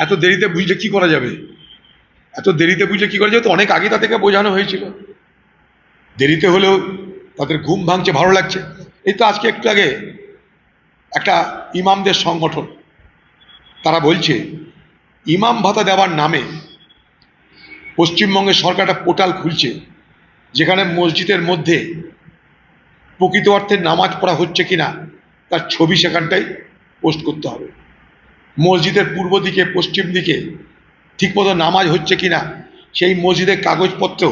এত দেরিতে বুঝলে কি করা যাবে? এত দেরিতে বুঝলে কি করা যাবে? তো অনেক আগে তাদেরকে বোঝানো হয়েছিল। দেরিতে হলেও তাদের ঘুম ভাঙছে, ভালো লাগছে। এই তো আজকে একটু আগে একটা ইমামদের সংগঠন তারা বলছে ইমাম ভাতা দেওয়ার নামে পশ্চিমবঙ্গের সরকার একটা পোর্টাল খুলছে, যেখানে মসজিদের মধ্যে প্রকৃত অর্থে নামাজ পড়া হচ্ছে কিনা তার ছবি সেখানটাই পোস্ট করতে হবে। মসজিদের পূর্ব দিকে, পশ্চিম দিকে ঠিকমতো নামাজ হচ্ছে কিনা সেই মসজিদের কাগজপত্র,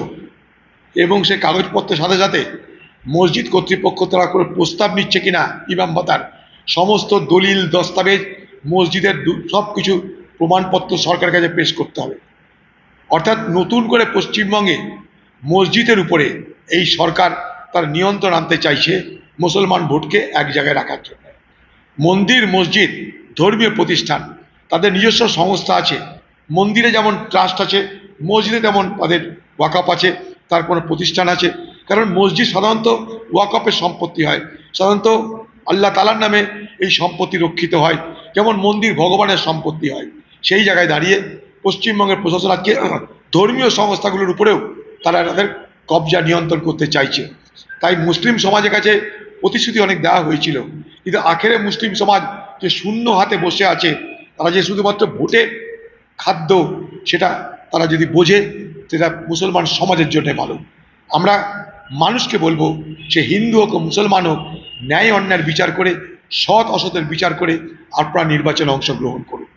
এবং সেই কাগজপত্রের সাথে সাথে মসজিদ কর্তৃপক্ষ তারা করে প্রস্তাব নিচ্ছে কিনা ইমাম ভাতার সমস্ত দলিল দস্তাবেজ, মসজিদের সব কিছু প্রমাণপত্র সরকারের কাছে পেশ করতে হবে। অর্থাৎ নতুন করে পশ্চিমবঙ্গে মসজিদের উপরে এই সরকার তার নিয়ন্ত্রণ আনতে চাইছে মুসলমান ভোটকে এক জায়গায় রাখার জন্য। মন্দির, মসজিদ, ধর্মীয় প্রতিষ্ঠান তাদের নিজস্ব সংস্থা আছে। মন্দিরে যেমন ট্রাস্ট আছে, মসজিদে তেমন তাদের ওয়াকফ আছে, তার কোনো প্রতিষ্ঠান আছে। কারণ মসজিদ সাধারণত ওয়াকফের সম্পত্তি হয়, সাধারণত আল্লাহ তাআলার নামে এই সম্পত্তি রক্ষিত হয়, যেমন মন্দির ভগবানের সম্পত্তি হয়। সেই জায়গায় দাঁড়িয়ে পশ্চিমবঙ্গের প্রশাসন আজকে ধর্মীয় সংস্থাগুলোর উপরেও তারা তাদের কবজা নিয়ন্ত্রণ করতে চাইছে। তাই মুসলিম সমাজের কাছে প্রতিশ্রুতি অনেক দেওয়া হয়েছিল, কিন্তু আখেরে মুসলিম সমাজ যে শূন্য হাতে বসে আছে, তারা যে শুধুমাত্র ভোটে খাদ্য, সেটা তারা যদি বোঝে সেটা মুসলমান সমাজের জন্য ভালো। আমরা মানুষকে বলবো, সে হিন্দু হোক মুসলমান হোক, ন্যায় অন্যায়ের বিচার করে, সৎ অসতের বিচার করে আপনারা নির্বাচনে অংশগ্রহণ করুন।